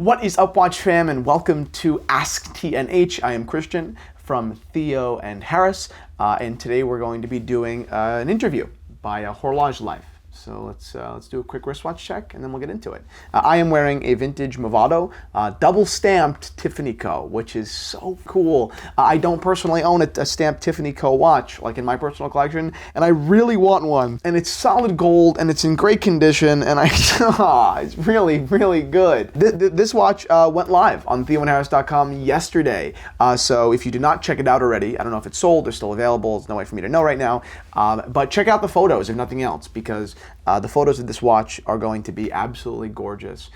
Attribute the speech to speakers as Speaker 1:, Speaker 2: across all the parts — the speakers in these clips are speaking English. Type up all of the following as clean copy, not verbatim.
Speaker 1: What is up, Watch fam, and welcome to Ask TNH. I am Christian from Theo and Harris, and today we're going to be doing an interview by Horloge Life. So let's do a quick wristwatch check, and then we'll get into it. I am wearing a vintage Movado, double stamped Tiffany Co., which is so cool. I don't personally own a stamped Tiffany Co. watch, like in my personal collection, and I really want one. And it's solid gold, and it's in great condition, and it's really, really good. This watch went live on theoandharris.com yesterday. So if you did not check it out already, I don't know if it's sold or still available. There's no way for me to know right now. But check out the photos, if nothing else, because the photos of this watch are going to be absolutely gorgeous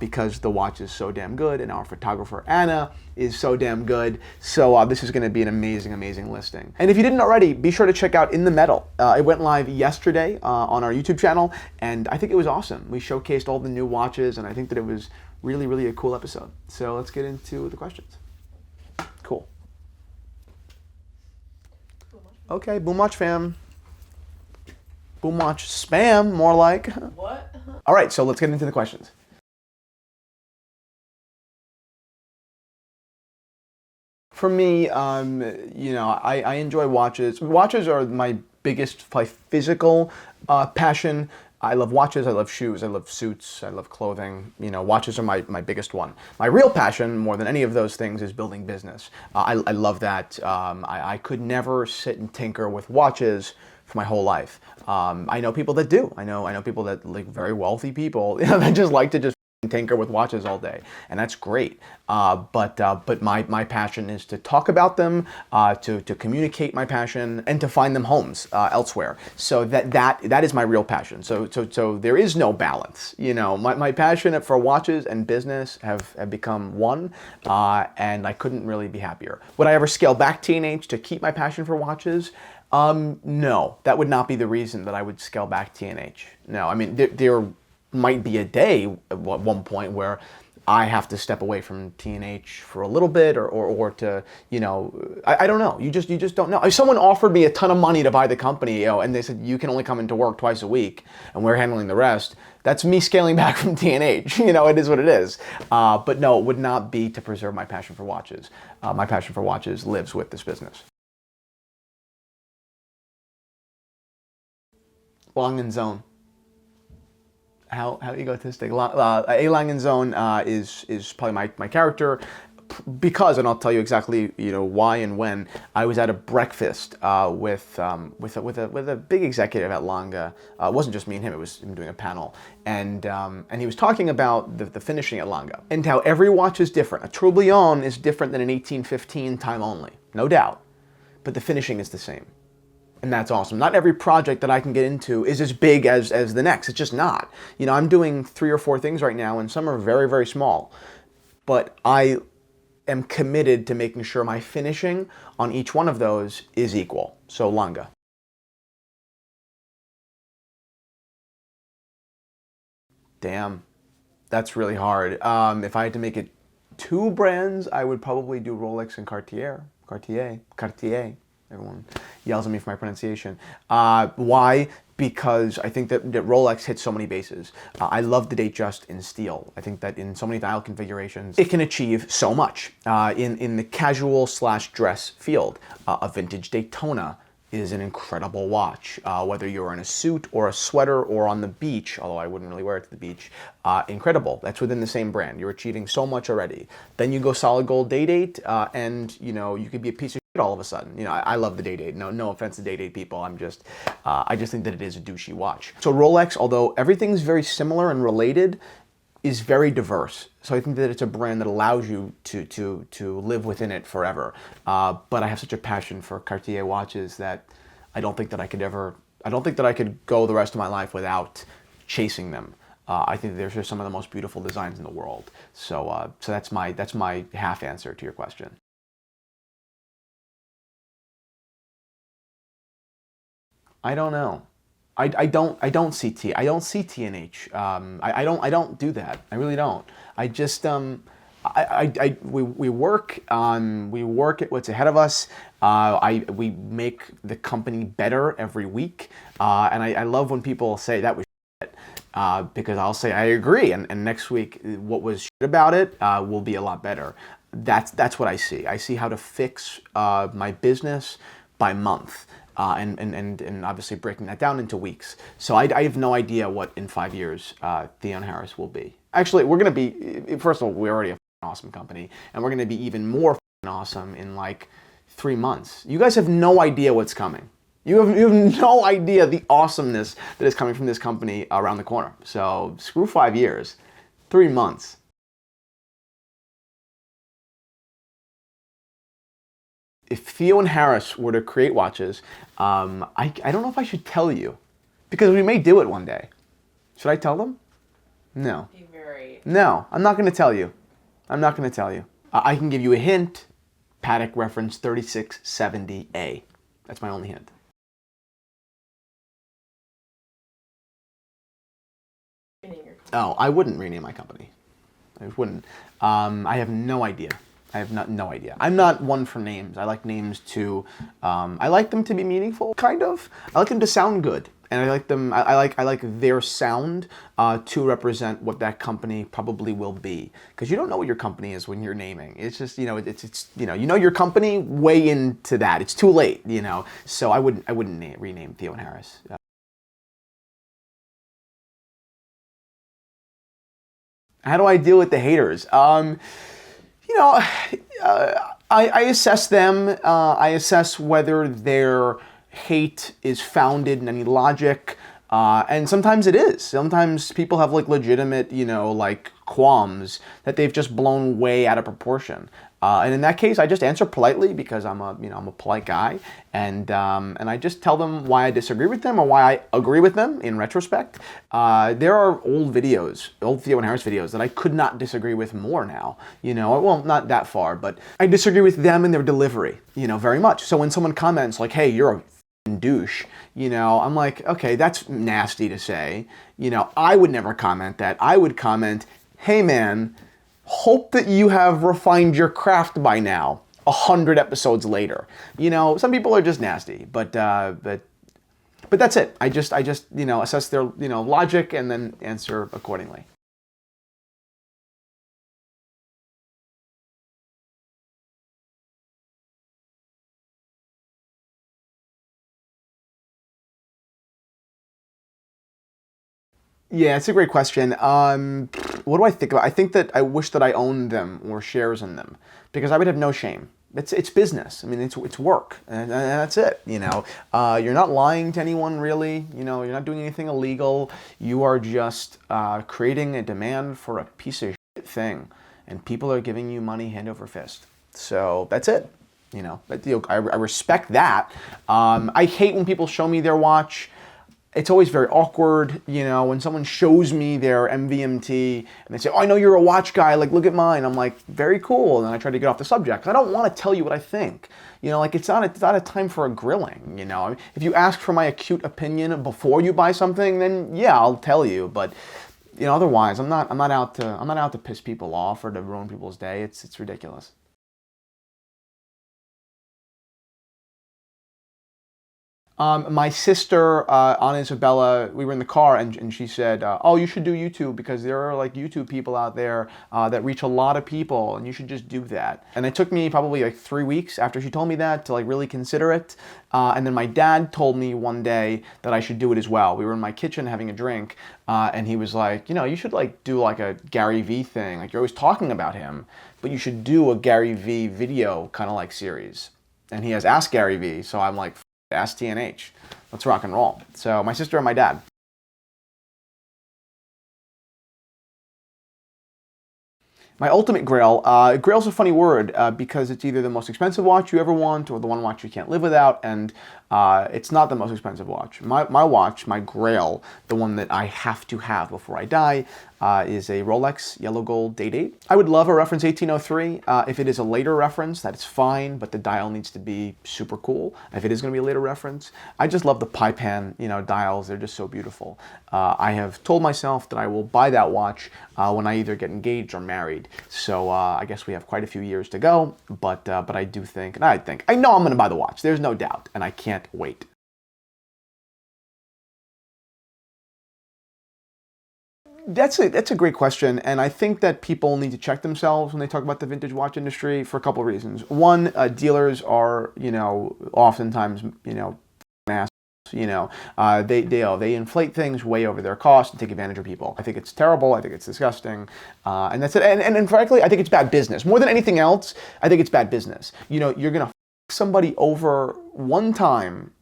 Speaker 1: because the watch is so damn good and our photographer Anna is so damn good. So this is going to be an amazing, amazing listing. And if you didn't already, be sure to check out In the Metal. It went live yesterday on our YouTube channel, and I think it was awesome. We showcased all the new watches, and I think that it was really, really a cool episode. So let's get into the questions. Cool. Okay, Boom Watch fam. Boom Watch spam, more like.
Speaker 2: What?
Speaker 1: All right, so let's get into the questions. For me, I enjoy watches. Watches are my biggest physical passion. I love watches, I love shoes, I love suits, I love clothing. Watches are my biggest one. My real passion, more than any of those things, is building business. I love that. I could never sit and tinker with watches for my whole life. I know people that do. I know people that, like, very wealthy people, that just like to just tinker with watches all day, and that's great. But my passion is to talk about them, to communicate my passion, and to find them homes elsewhere. So that is my real passion. So there is no balance. My passion for watches and business have become one, and I couldn't really be happier. Would I ever scale back TNH to keep my passion for watches? No, that would not be the reason that I would scale back TNH. No, I mean, there might be a day at one point where I have to step away from TNH for a little bit, or to, I don't know. You just don't know. If someone offered me a ton of money to buy the company, and they said, you can only come into work twice a week, and we're handling the rest, that's me scaling back from TNH. It is what it is. But no, it would not be to preserve my passion for watches. My passion for watches lives with this business. Lange Sohne. How egotistic. A Lange Sohne is probably my character, because, and I'll tell you exactly why and when. I was at a breakfast with a big executive at Lange. It wasn't just me and him; it was him doing a panel, and he was talking about the finishing at Lange and how every watch is different. A Tourbillon is different than an 1815 time only, no doubt, but the finishing is the same. And that's awesome. Not every project that I can get into is as big as the next. It's just not. I'm doing 3 or 4 things right now, and some are very, very small. But I am committed to making sure my finishing on each one of those is equal. So Lange. Damn, that's really hard. If I had to make it 2 brands, I would probably do Rolex and Cartier. Cartier. Everyone yells at me for my pronunciation. Why? Because I think that Rolex hits so many bases. I love the Datejust in steel. I think that in so many dial configurations, it can achieve so much. In the casual/dress field, a vintage Daytona is an incredible watch. Whether you're in a suit or a sweater or on the beach, although I wouldn't really wear it to the beach, incredible. That's within the same brand. You're achieving so much already. Then you go solid gold Day-Date, and you could be a piece of shit all of a sudden. I love the Day-Date. No offense to Day-Date people. I just think that it is a douchey watch. So Rolex, although everything's very similar and related, is very diverse. So I think that it's a brand that allows you to live within it forever. But I have such a passion for Cartier watches that I don't think that I could go the rest of my life without chasing them. I think they're just some of the most beautiful designs in the world. So that's my half answer to your question. I don't know. I don't see TNH. I don't do that. I really don't. I just we work at what's ahead of us. We make the company better every week, and I love when people say that was shit. because I'll say I agree, and next week what was shit about it will be a lot better. That's what I see. I see how to fix my business by month. And obviously breaking that down into weeks. So I have no idea what in 5 years Theo Harris will be. Actually, we're going to be, first of all, we're already a awesome company, and we're going to be even more awesome in like 3 months. You guys have no idea what's coming. You have no idea the awesomeness that is coming from this company around the corner. So screw 5 years, 3 months. If Theo and Harris were to create watches, I don't know if I should tell you, because we may do it one day. Should I tell them? No. No, I'm not going to tell you. I'm not going to tell you. I can give you a hint. Patek reference 3670A. That's my only hint. Oh, I wouldn't rename my company. I wouldn't. I have no idea. I have no idea. I'm not one for names. I like names to, I like them to be meaningful, kind of. I like them to sound good, and I like them. I like their sound to represent what that company probably will be. Because you don't know what your company is when you're naming. It's just it's you know your company way into that. It's too late, So I wouldn't rename Theo and Harris. How do I deal with the haters? I assess them. I assess whether their hate is founded in any logic. And sometimes it is. Sometimes people have like legitimate, like qualms that they've just blown way out of proportion. And in that case, I just answer politely because I'm a polite guy, and I just tell them why I disagree with them or why I agree with them in retrospect. There are old Theo and Harris videos that I could not disagree with more now. Well, not that far, but I disagree with them and their delivery, very much. So when someone comments like, "Hey, you're a douche," I'm like, okay, that's nasty to say. I would never comment that. I would comment, "Hey, man, hope that you have refined your craft by now, 100 episodes later." Some people are just nasty, but that's it. I just assess their logic and then answer accordingly. Yeah, it's a great question. What do I think about? I think that I wish that I owned them or shares in them, because I would have no shame. It's business. I mean, it's work, and that's it. You're not lying to anyone really. You're not doing anything illegal. You are just creating a demand for a piece of shit thing, and people are giving you money hand over fist. So that's it. I respect that. I hate when people show me their watch. It's always very awkward, when someone shows me their MVMT and they say, "Oh, I know you're a watch guy, like look at mine." I'm like, very cool. And then I try to get off the subject. I don't want to tell you what I think. It's not a time for a grilling, I mean, if you ask for my acute opinion before you buy something, then yeah, I'll tell you. But otherwise, I'm not out to piss people off or to ruin people's day. It's ridiculous. My sister, Anna Isabella, we were in the car and she said, "Oh, you should do YouTube because there are like YouTube people out there that reach a lot of people, and you should just do that." And it took me probably like 3 weeks after she told me that to like really consider it. And then my dad told me one day that I should do it as well. We were in my kitchen having a drink, and he was like, "You should like do like a Gary V thing. Like you're always talking about him, but you should do a Gary V video kind of like series." And he has Ask Gary V, so I'm like, Ask TNH. Let's rock and roll. So my sister and my dad. My ultimate grail. Grail's a funny word because it's either the most expensive watch you ever want or the one watch you can't live without, and it's not the most expensive watch. My watch, my grail, the one that I have to have before I die, is a Rolex Yellow Gold Day Date. I would love a reference 1803. If it is a later reference, that's fine, but the dial needs to be super cool. If it is going to be a later reference, I just love the pie pan, dials. They're just so beautiful. I have told myself that I will buy that watch when I either get engaged or married. So I guess we have quite a few years to go, but I do think, and I know I'm going to buy the watch. There's no doubt, and I can't wait. That's a great question, and I think that people need to check themselves when they talk about the vintage watch industry for a couple of reasons. One, dealers are, oftentimes, assholes. They inflate things way over their cost and take advantage of people. I think it's terrible. I think it's disgusting, and that's it. And frankly, I think it's bad business. More than anything else, I think it's bad business. You're gonna f somebody over one time,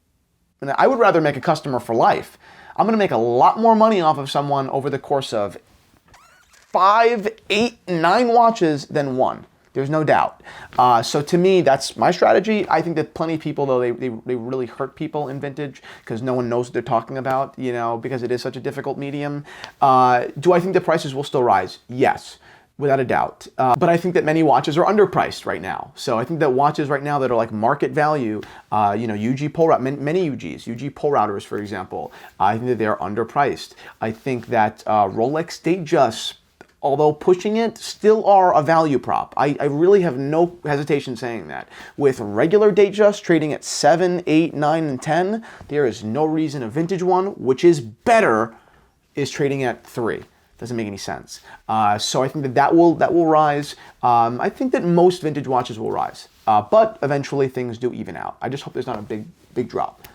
Speaker 1: and I would rather make a customer for life. I'm going to make a lot more money off of someone over the course of 5, 8, 9 watches than one. There's no doubt. So to me, that's my strategy. I think that plenty of people, though, they really hurt people in vintage because no one knows what they're talking about, because it is such a difficult medium. Do I think the prices will still rise? Yes. Without a doubt. But I think that many watches are underpriced right now. So I think that watches right now that are like market value, UG pull route, many UG pull routers, for example, I think that they're underpriced. I think that Rolex Datejust, although pushing it, still are a value prop. I really have no hesitation saying that. With regular Datejust trading at 7, 8, 9, and 10, there is no reason a vintage one, which is better, is trading at 3. Doesn't make any sense. So I think that will rise. I think that most vintage watches will rise, but eventually things do even out. I just hope there's not a big drop.